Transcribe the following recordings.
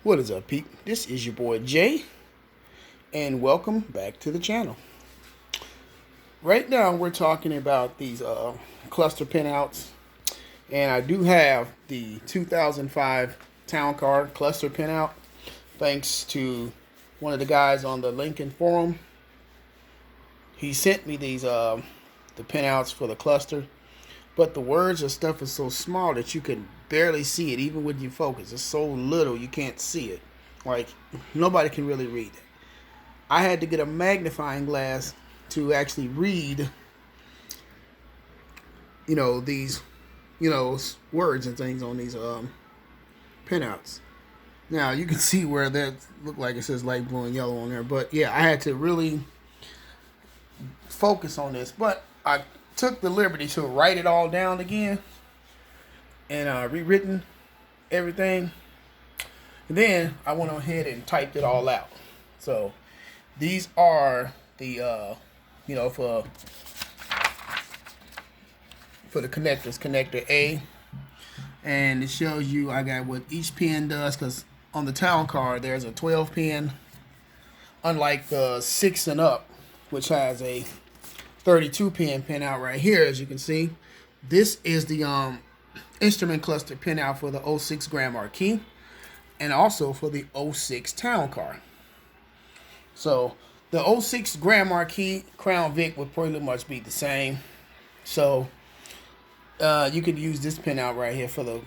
What is up, Pete? This is your boy Jay, and welcome back to the channel. Right now, we're talking about these cluster pinouts, and I do have the 2005 Town Car cluster pinout, thanks to one of the guys on the Lincoln forum. He sent me these the pinouts for the cluster, but the words and stuff is so small that you can barely see it, even when you focus. It's so little you can't see it. Like, nobody can really read it. I had to get a magnifying glass to actually read, these, words and things on these pinouts. Now, you can see where that look like it says light blue and yellow on there. But, yeah, I had to really focus on this. But I took the liberty to write it all down again and rewritten everything. And then I went ahead and typed it all out. So these are the for the connectors. Connector A, and it shows you I got what each pin does, because on the Town Car there's a 12 pin, unlike the 6 and up, which has a 32 pin pinout right here. As you can see, this is the instrument cluster pinout for the 06 Grand Marquis, and also for the 06 Town Car. So the 06 Grand Marquis Crown Vic would pretty much be the same. So you could use this pinout right here for the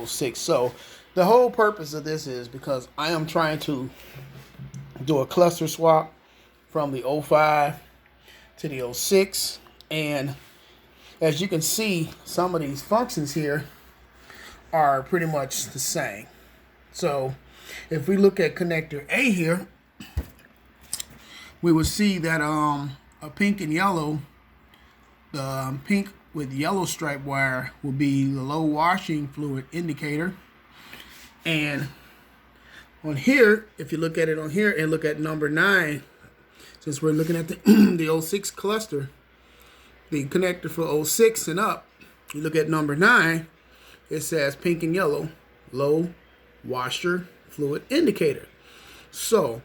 06. So the whole purpose of this is because I am trying to do a cluster swap from the 05 to the 06, and as you can see, some of these functions here are pretty much the same. So if we look at connector A here, we will see that a pink and yellow, the pink with yellow stripe wire will be the low washing fluid indicator. And on here, if you look at it on here and look at number 9, since we're looking at the the 06 cluster, the connector for 06 and up, you look at number 9, it says pink and yellow, low washer fluid indicator. So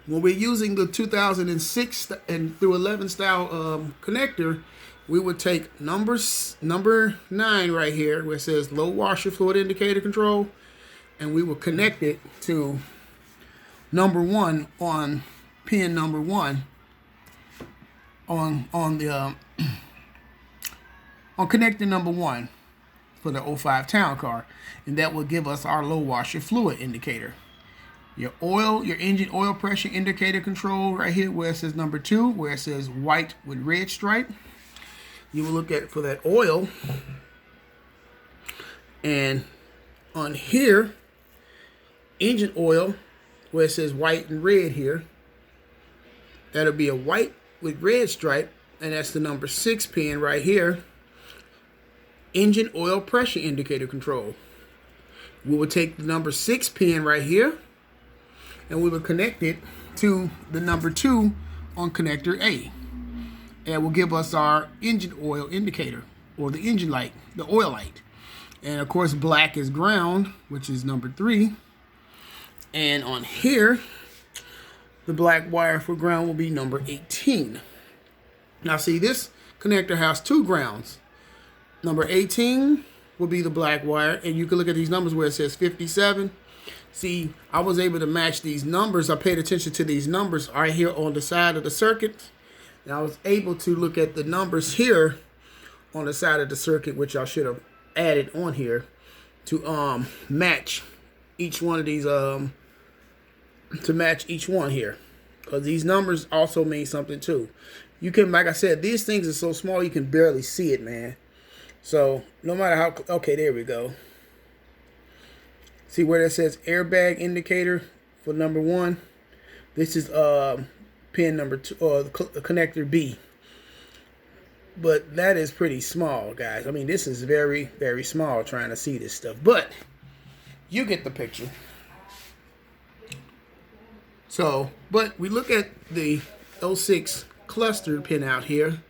when we're using the 2006 and through 11 style connector, we would take number 9 right here where it says low washer fluid indicator control, and we will connect it to number 1 on pin number 1 on connector number 1 for the 05 Town Car, and that will give us our low washer fluid indicator. Your engine oil pressure indicator control right here where it says number 2, where it says white with red stripe. You will look at for that oil, and on here, engine oil where it says white and red here, that'll be a white with red stripe, and that's the number 6 pin right here. Engine oil pressure indicator control. We will take the number 6 pin right here, and we will connect it to the number 2 on connector A. And will give us our engine oil indicator, or the engine light, the oil light. And of course, black is ground, which is number 3. And on here, the black wire for ground will be number 18. Now see, this connector has 2 grounds. Number 18 will be the black wire, and you can look at these numbers where it says 57. See, I was able to match these numbers. I paid attention to these numbers right here on the side of the circuit, and I was able to look at the numbers here on the side of the circuit, which I should have added on here to match each one of these to match each one here, because these numbers also mean something too. You can, like I said, these things are so small you can barely see it, man. So no matter how, okay, there we go. See where that says airbag indicator for number 1? This is pin number 2, or the connector B. But that is pretty small, guys. I mean, this is very, very small trying to see this stuff, but you get the picture. So, but we look at the 06 cluster pin out here.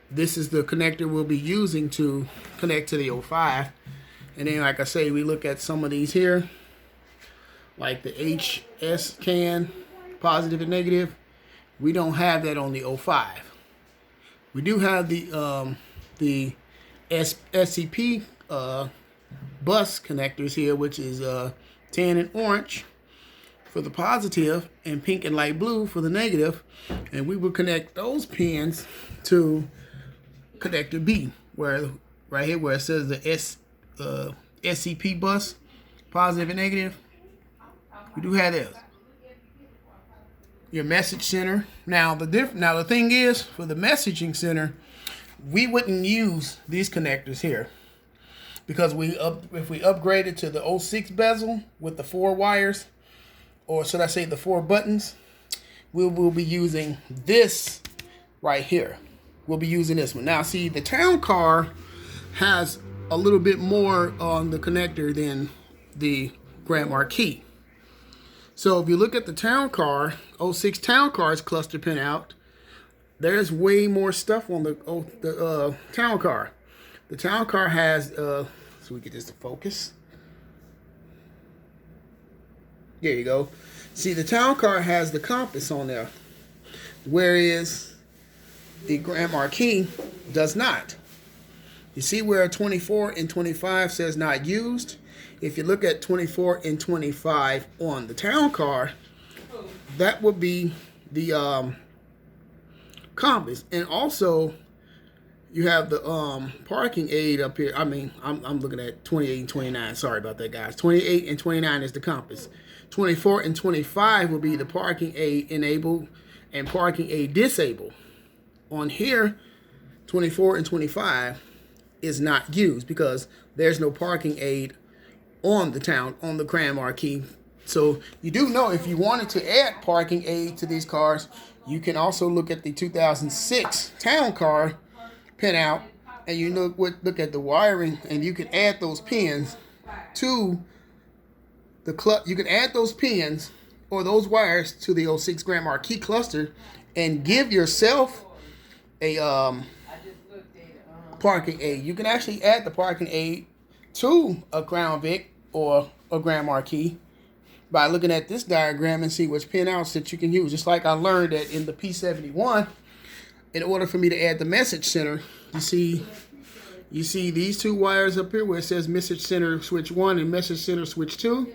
This is the connector we'll be using to connect to the 05. And then, like I say, we look at some of these here. like the HS can, positive and negative. We don't have that on the 05. We do have the SCP bus connectors here, which is tan and orange for the positive and pink and light blue for the negative, and we will connect those pins to connector B, where right here where it says the SCP bus, positive and negative. We do have those. Your message center. Now the thing is, for the messaging center, we wouldn't use these connectors here because if we upgraded to the 06 bezel with the 4 wires, or should I say the 4 buttons, we will be using this right here. We'll be using this one. Now see, the town car has a little bit more on the connector than the Grand Marquis. So if you look at the town car, 06 town car's cluster pin out, there's way more stuff on the town car. The town car has, so we get this to focus. There you go. See, the town car has the compass on there, whereas the Grand Marquis does not. You see where 24 and 25 says not used? If you look at 24 and 25 on the town car, that would be the compass. And also, you have the parking aid up here. I mean, I'm looking at 28 and 29. Sorry about that, guys. 28 and 29 is the compass. 24 and 25 will be the parking aid enabled and parking aid disabled. On here, 24 and 25 is not used because there's no parking aid on the Grand Marquis. So you do know, if you wanted to add parking aid to these cars, you can also look at the 2006 town car pinout, and you look at the wiring, and you can add those pins to the you can add those pins or those wires to the 06 Grand Marquis cluster and give yourself a parking aid. You can actually add the parking aid to a Crown Vic or a Grand Marquis by looking at this diagram and see which pinouts that you can use. Just like I learned that in the P71, in order for me to add the message center, you see these 2 wires up here where it says message center switch 1 and message center switch 2.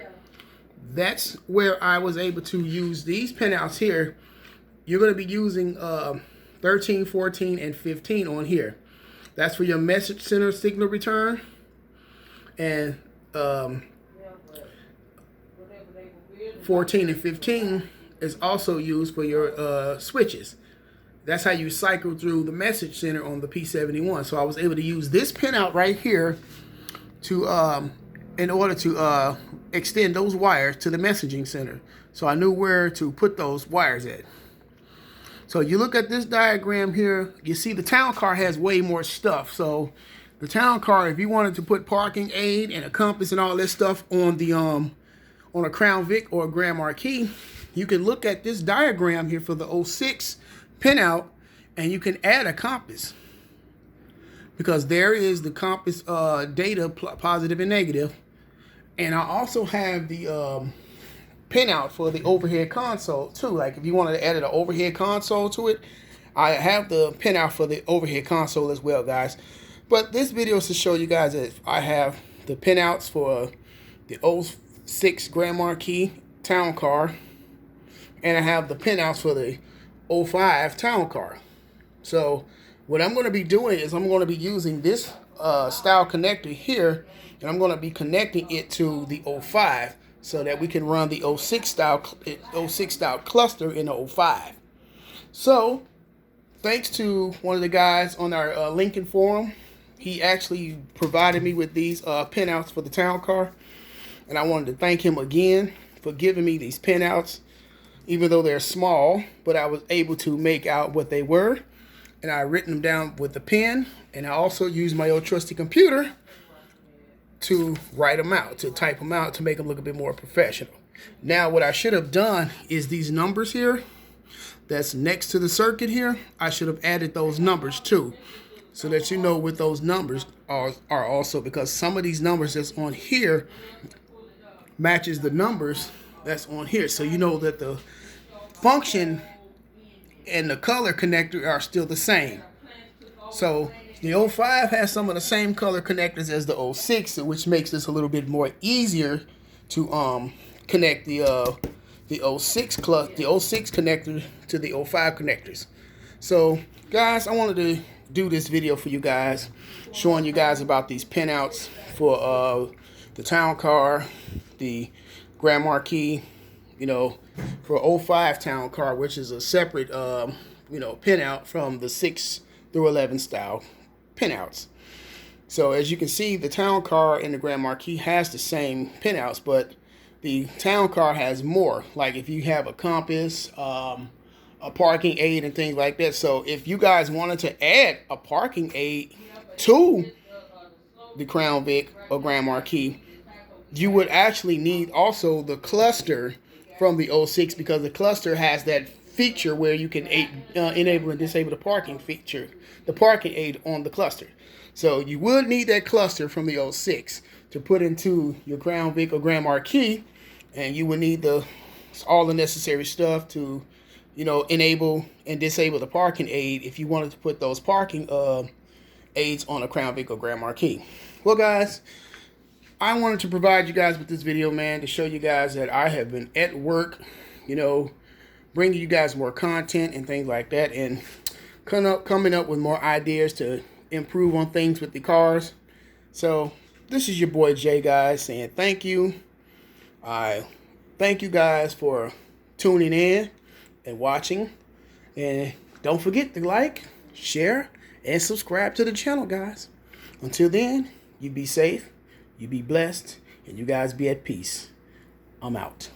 That's where I was able to use these pinouts here. You're going to be using 13, 14, and 15 on here. That's for your message center signal return. And 14 and 15 is also used for your switches. That's how you cycle through the message center on the P71. So I was able to use this pinout right here to in order to extend those wires to the messaging center. So I knew where to put those wires at. So you look at this diagram here, you see the town car has way more stuff. So the town car, if you wanted to put parking aid and a compass and all this stuff on the on a Crown Vic or a Grand Marquis, you can look at this diagram here for the 06 pinout, and you can add a compass, because there is the compass data positive and negative. And I also have the pinout for the overhead console too. Like if you wanted to add an overhead console to it, I have the pinout for the overhead console as well, guys. But this video is to show you guys that I have the pinouts for the 06 Grand Marquis town car, and I have the pinouts for the 05 town car. So what I'm going to be doing is I'm going to be using this style connector here, and I'm going to be connecting it to the 05 so that we can run the 06 style cluster in the 05. So thanks to one of the guys on our Lincoln forum, he actually provided me with these pinouts for the town car, and I wanted to thank him again for giving me these pinouts, even though they're small, but I was able to make out what they were, and I written them down with a pen, and I also used my old trusty computer to write them out, to type them out, to make them look a bit more professional. Now, what I should have done is these numbers here that's next to the circuit here, I should have added those numbers too, so that you know what those numbers are also, because some of these numbers that's on here matches the numbers that's on here. So you know that the function and the color connector are still the same. So the 05 has some of the same color connectors as the 06, which makes this a little bit more easier to connect the 06 connector to the 05 connectors. So guys, I wanted to do this video for you guys, showing you guys about these pinouts for the town car, the Grand Marquis, you know, for 05 town car, which is a separate you know, pinout from the 6 through 11 style pinouts. So as you can see, the town car and the Grand Marquis has the same pinouts, but the town car has more. Like if you have a compass, a parking aid, and things like that. So if you guys wanted to add a parking aid to the Crown Vic or Grand Marquis, you would actually need also the cluster from the 06, because the cluster has that feature where you can enable and disable the parking feature, the parking aid on the cluster. So you would need that cluster from the 06 to put into your Crown Vic or Grand Marquis, and you would need all the necessary stuff to, you know, enable and disable the parking aid if you wanted to put those parking aids on a Crown Vic or Grand Marquis. Well, guys, I wanted to provide you guys with this video, man, to show you guys that I have been at work, you know, bringing you guys more content and things like that, and coming up with more ideas to improve on things with the cars. So this is your boy Jay, guys, saying thank you. I thank you guys for tuning in and watching, and don't forget to like, share, and subscribe to the channel, guys. Until then, you be safe, you be blessed, and you guys be at peace. I'm out.